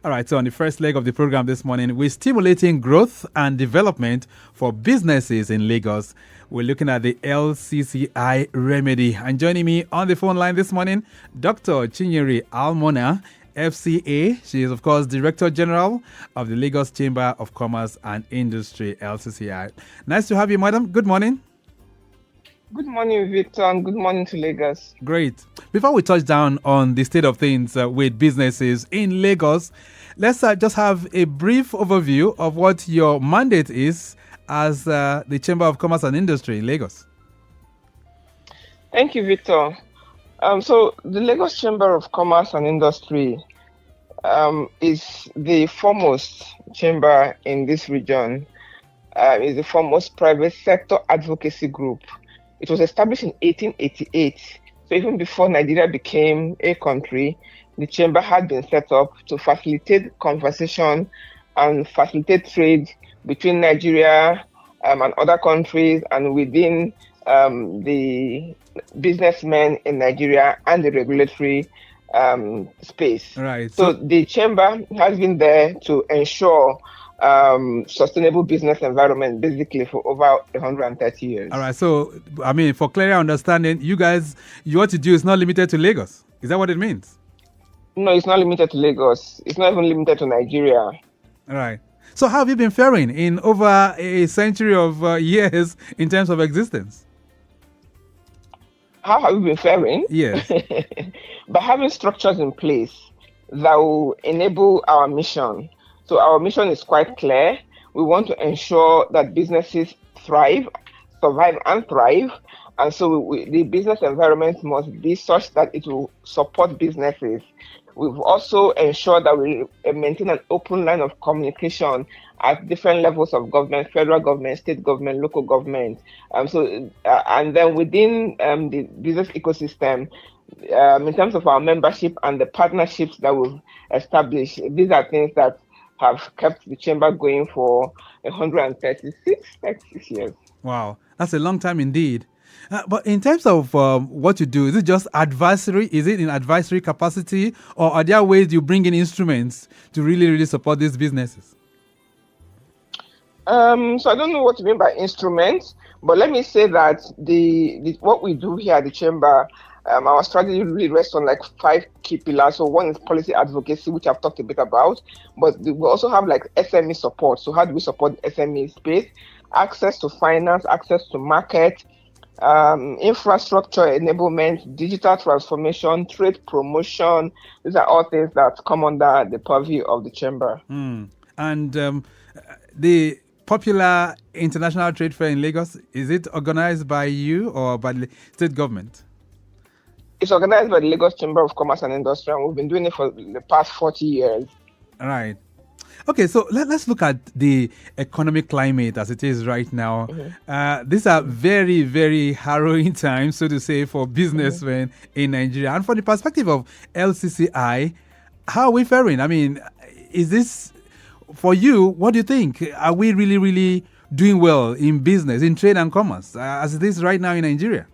All right, so on the first leg of the program this morning, we're stimulating growth and development for businesses in Lagos. We're looking at the LCCI remedy. And joining me on the phone line this morning, Dr. Chinyere Almona, FCA. She is, of course, Director General of the Lagos Chamber of Commerce and Industry, LCCI. Nice to have you, madam. Good morning. Good morning, Victor, and good morning to Lagos. Great. Before we touch down on the state of things with businesses in Lagos, let's just have a brief overview of what your mandate is as the Chamber of Commerce and Industry in Lagos. Thank you, Victor. So the Lagos Chamber of Commerce and Industry is the foremost chamber in this region. Is the foremost private sector advocacy group. It was established in 1888. So even before Nigeria became a country, the chamber had been set up to facilitate conversation and facilitate trade between Nigeria and other countries and within the businessmen in Nigeria and the regulatory space. Right. So the chamber has been there to ensure sustainable business environment basically for over 130 years. All right. So, I mean, for clearer understanding, you guys, what you do is not limited to Lagos. Is that what it means? No, it's not limited to Lagos. It's not even limited to Nigeria. All right. So how have you been faring in over a century of years in terms of existence? How have we been faring? Yes. By having structures in place that will enable our mission. So our mission is quite clear. We want to ensure that businesses thrive, survive and thrive. And so the business environment must be such that it will support businesses. We've also ensured that we maintain an open line of communication at different levels of government, federal government, state government, local government. And then within the business ecosystem, in terms of our membership and the partnerships that we've established, these are things that have kept the chamber going for 136 years. Wow, that's a long time indeed. But in terms of what you do, is it just advisory? Is it in advisory capacity? Or are there ways you bring in instruments to really support these businesses? So I don't know what you mean by instruments, but let me say that what we do here at the chamber, our strategy really rests on like 5 key pillars. So one is policy advocacy, which I've talked a bit about, but we also have like SME support. So how do we support SME space? Access to finance, access to market, infrastructure enablement, digital transformation, trade promotion. These are all things that come under the purview of the chamber. And the popular International Trade Fair in Lagos, is it organized by you or by the state government? It's organized by the Lagos Chamber of Commerce and Industry, and we've been doing it for the past 40 years. All right. Okay, so let's look at the economic climate as it is right now. Mm-hmm. These are very, very harrowing times, so to say, for businessmen in Nigeria. And from the perspective of LCCI, how are we faring? I mean, is this, for you, what do you think? Are we really doing well in business, in trade and commerce, as it is right now in Nigeria?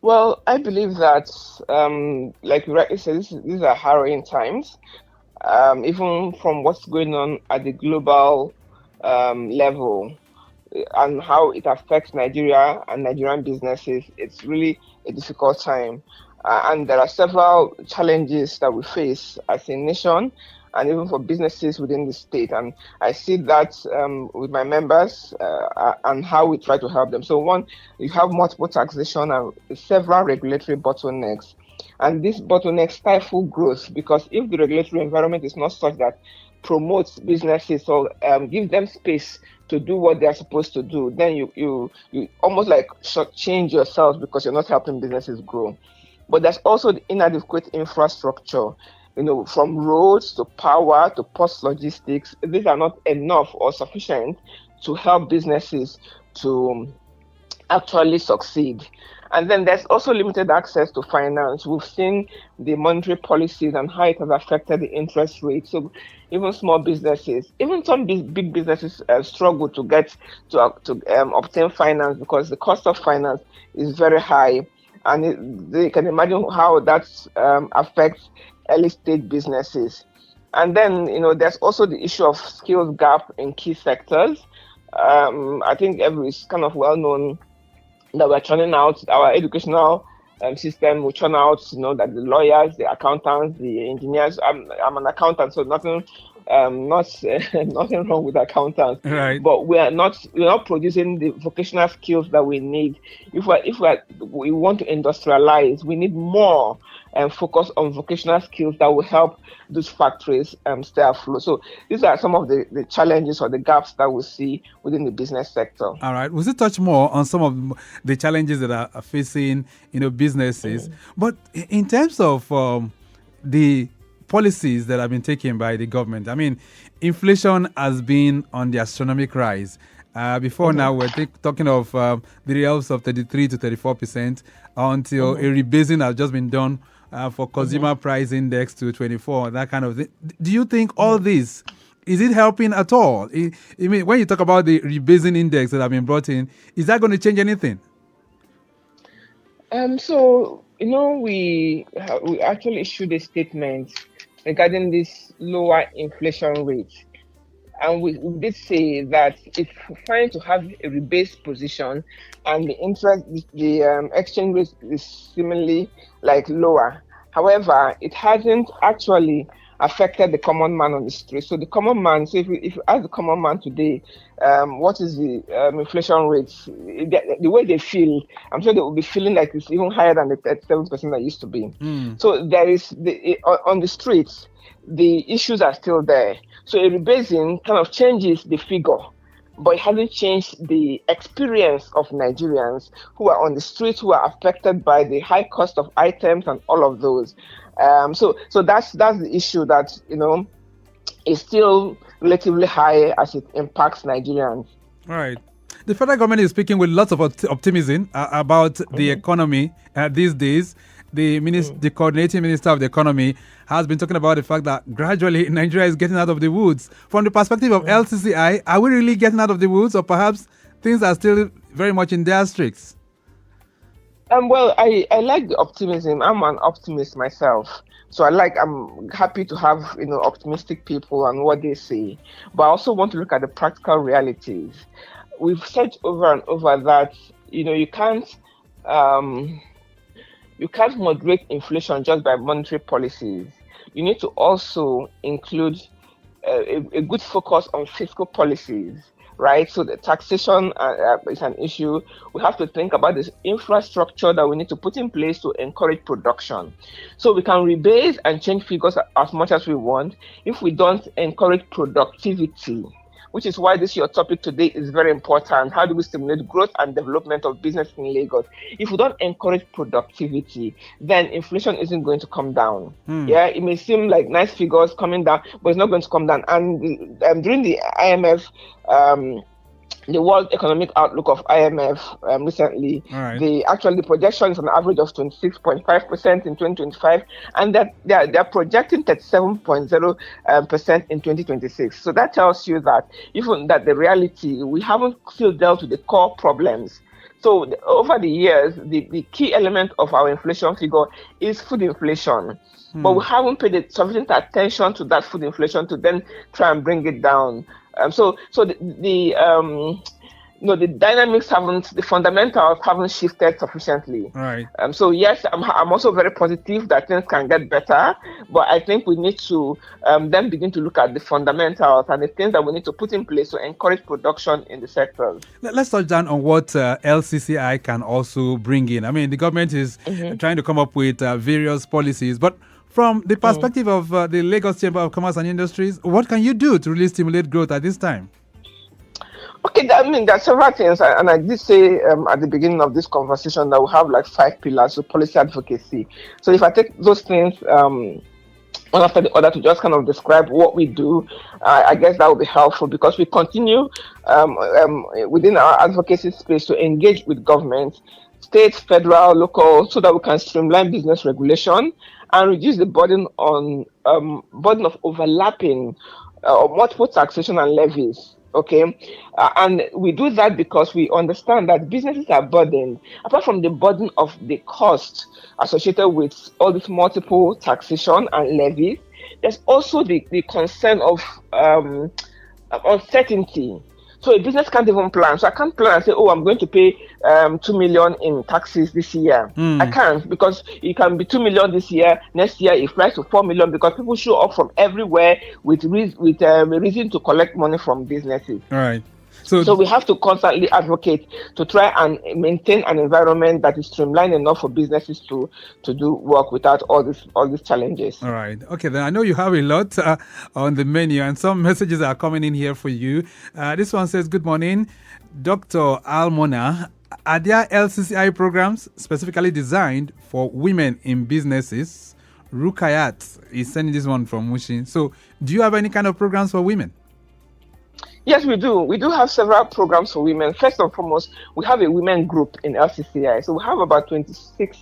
Well, I believe that, like you rightly said, these are harrowing times. Even from what's going on at the global level and how it affects Nigeria and Nigerian businesses, it's really a difficult time. And there are several challenges that we face as a nation and even for businesses within the state. And I see that with my members and how we try to help them. So one, you have multiple taxation and several regulatory bottlenecks. And these bottlenecks stifle growth because if the regulatory environment is not such that promotes businesses or give them space to do what they are supposed to do, then you almost like shortchange yourself because you're not helping businesses grow. But there's also the inadequate infrastructure, from roads to power to post logistics. These are not enough or sufficient to help businesses to actually succeed. And then there's also limited access to finance. We've seen the monetary policies and how it has affected the interest rate. So even small businesses, even some big businesses struggle to get to obtain finance because the cost of finance is very high. and they can imagine how that affects early stage businesses. And then, there's also the issue of skills gap in key sectors. I think it's kind of well known that we're churning out our educational system. We churn out, that the lawyers, the accountants, the engineers. I'm an accountant, so nothing, not nothing wrong with accountants. Right. But we're not producing the vocational skills that we need. If we want to industrialize, we need more and focus on vocational skills that will help those factories stay afloat. So these are some of the challenges or the gaps that we see within the business sector. All right. We'll touch more on some of the challenges that are facing, businesses. But in terms of the policies that have been taken by the government, I mean, inflation has been on the astronomical rise. Before now, we're talking of the realms of 33 to 34% until a rebasing has just been done for consumer price index to 24, that kind of thing. Do you think all this, is it helping at all? I mean, when you talk about the rebasing index that have been brought in, is that going to change anything? So, we actually issued a statement regarding this lower inflation rate. And we did say that it's fine to have a rebased position and the exchange rate is similarly lower. However, it hasn't actually affected the common man on the street. So the common man, so if you ask the common man today, what is the inflation rate, the way they feel, I'm sure they will be feeling like it's even higher than the 37% that used to be. So there is, on the streets, the issues are still there. So a rebasing kind of changes the figure, but it hasn't changed the experience of Nigerians who are on the streets, who are affected by the high cost of items and all of those. So that's the issue that, is still relatively high as it impacts Nigerians. All right. The federal government is speaking with lots of optimism about the economy these days. The coordinating minister of the economy has been talking about the fact that gradually Nigeria is getting out of the woods. From the perspective of LCCI, are we really getting out of the woods, or perhaps things are still very much in their streaks? Well, I like the optimism. I'm an optimist myself. So I'm happy to have, optimistic people and what they say. But I also want to look at the practical realities. We've said over and over that, you can't moderate inflation just by monetary policies. You need to also include a good focus on fiscal policies, right? So the taxation is an issue. We have to think about this infrastructure that we need to put in place to encourage production. So we can rebase and change figures as much as we want if we don't encourage productivity, which is why your topic today is very important. How do we stimulate growth and development of business in Lagos? If we don't encourage productivity, then inflation isn't going to come down. Yeah, it may seem like nice figures coming down, but it's not going to come down. And during the IMF, the World Economic Outlook of IMF recently, the projection is an average of 26.5% in 2025, and that they're projecting 37.0% in 2026. So that tells you that even that the reality, we haven't still dealt with the core problems. So over the years, the key element of our inflation figure is food inflation. But we haven't paid sufficient attention to that food inflation to then try and bring it down. So the dynamics the fundamentals haven't shifted sufficiently. Right. So yes, I'm also very positive that things can get better, but I think we need to then begin to look at the fundamentals and the things that we need to put in place to encourage production in the sectors. Let's touch down on what LCCI can also bring in. I mean, the government is trying to come up with various policies, but from the perspective of the Lagos Chamber of Commerce and Industries, what can you do to really stimulate growth at this time? Okay, I mean, there are several things, and I did say at the beginning of this conversation that we have 5 pillars, so policy advocacy. So if I take those things one after the other to just kind of describe what we do, I guess that would be helpful, because we continue within our advocacy space to engage with government, state, federal, local, so that we can streamline business regulation and reduce the burden of overlapping multiple taxation and levies Okay, and we do that because we understand that businesses are burdened. Apart from the burden of the cost associated with all this multiple taxation and levies, there's also the concern of uncertainty. So a business can't even plan. So I can't plan and say, oh, I'm going to pay 2 million in taxes this year. I can't, because it can be 2 million this year. Next year it flies to 4 million because people show up from everywhere with reason to collect money from businesses. All right. So we have to constantly advocate to try and maintain an environment that is streamlined enough for businesses to do work without all these challenges. All right. Okay, then I know you have a lot on the menu, and some messages are coming in here for you. This one says, good morning, Dr. Almona. Are there LCCI programs specifically designed for women in businesses? Rukayat is sending this one from Mushin. So do you have any kind of programs for women? Yes, we do. We do have several programs for women. First and foremost, we have a women group in LCCI. So we have about 26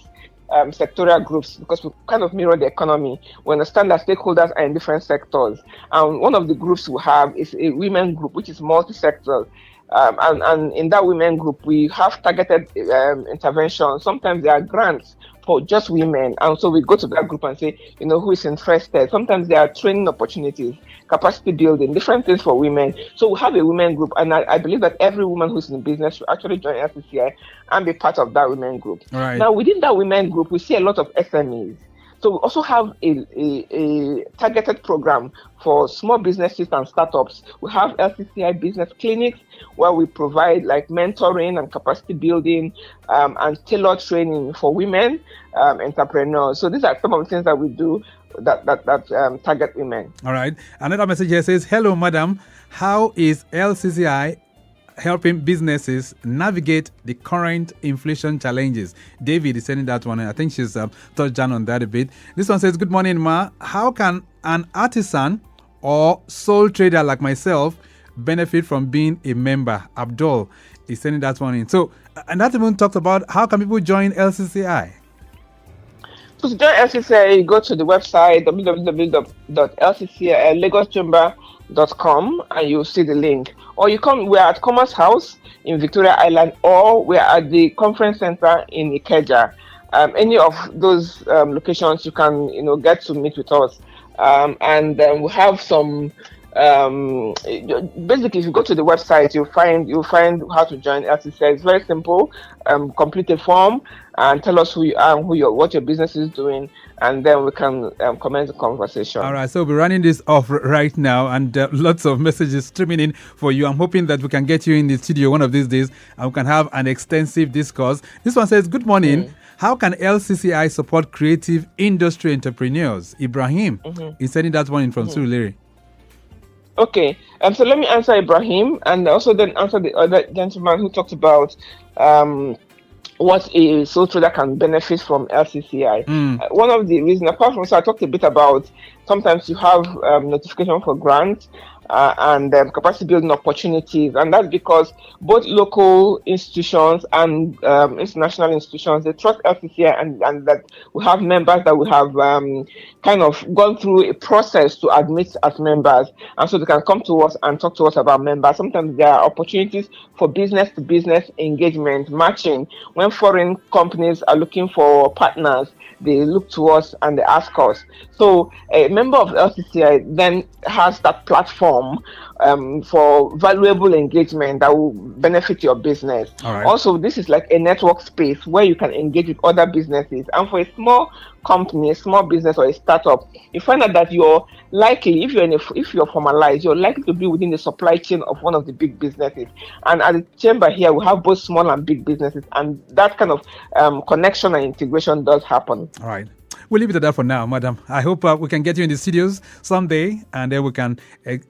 sectorial groups because we kind of mirror the economy. We understand that stakeholders are in different sectors. And one of the groups we have is a women group, which is multi-sectoral. And in that women group, we have targeted interventions. Sometimes there are grants for just women. And so we go to that group and say, who is interested? Sometimes there are training opportunities, capacity building, different things for women. So we have a women group. And I believe that every woman who's in business should actually join LCCI and be part of that women group. Right. Now, within that women group, we see a lot of SMEs. So we also have a targeted program for small businesses and startups. We have LCCI business clinics where we provide like mentoring and capacity building and tailored training for women entrepreneurs. So these are some of the things that we do that target women. All right. Another message here says, hello, madam. How is LCCI helping businesses navigate the current inflation challenges? David is sending that one. I think she's touched down on that a bit. This one says, good morning, ma. How can an artisan or sole trader like myself benefit from being a member? Abdul is sending that one in. So, and that even talks about how can people join LCCI? So to join LCCI, you go to the website www.lcci.lagos.com and you'll see the link. Or we're at Commerce House in Victoria Island, or we're at the conference center in Ikeja. Any of those locations, you can get to meet with us. And we have some. Basically, if you go to the website, you'll find how to join LCCI. It's very simple. Complete a form and tell us who you are, what your business is doing, and then we can commence the conversation. All right, so we're running this off right now, and lots of messages streaming in for you. I'm hoping that we can get you in the studio one of these days, and we can have an extensive discourse. This one says, good morning. How can LCCI support creative industry entrepreneurs? Ibrahim is sending that one in from Surulere. Okay, so let me answer Ibrahim and also then answer the other gentleman who talked about what a sole trader can benefit from LCCI. One of the reasons, apart from, so I talked a bit about sometimes you have notification for grants and capacity building opportunities, and that's because both local institutions and international institutions, they trust LCCI and that we have members that we have kind of gone through a process to admit as members, and so they can come to us and talk to us about members. Sometimes there are opportunities for business to business engagement, matching. When foreign companies are looking for partners, they look to us and they ask us. So a member of LCCI then has that platform for valuable engagement that will benefit your business. Right. Also, this is like a network space where you can engage with other businesses. And for a small company, a small business or a startup, you find out that you're likely, if you're formalized, you're likely to be within the supply chain of one of the big businesses. And at the chamber here, we have both small and big businesses, and that kind of connection and integration does happen. All right. We'll leave it at that for now, madam. I hope we can get you in the studios someday, and then we can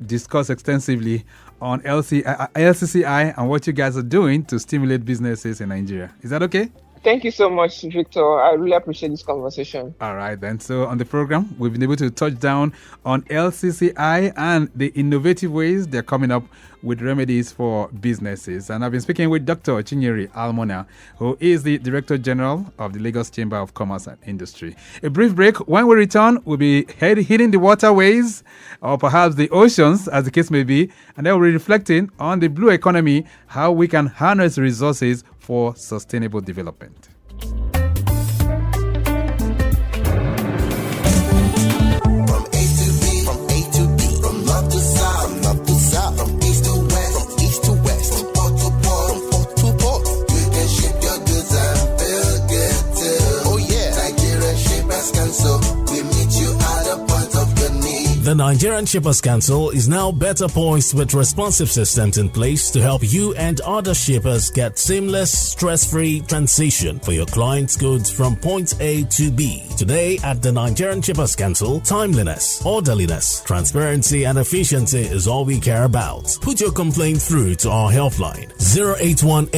discuss extensively on LCCI and what you guys are doing to stimulate businesses in Nigeria. Is that okay? Thank you so much, Victor. I really appreciate this conversation. All right, then. So on the program, we've been able to touch down on LCCI and the innovative ways they're coming up with remedies for businesses. And I've been speaking with Dr. Chinyere Almona, who is the Director General of the Lagos Chamber of Commerce and Industry. A brief break. When we return, we'll be hitting the waterways or perhaps the oceans, as the case may be, and then we'll be reflecting on the blue economy, how we can harness resources for sustainable development. The Nigerian Shippers Council is now better poised with responsive systems in place to help you and other shippers get seamless, stress-free transition for your clients' goods from point A to B. Today at the Nigerian Shippers Council, timeliness, orderliness, transparency and efficiency is all we care about. Put your complaint through to our helpline 0818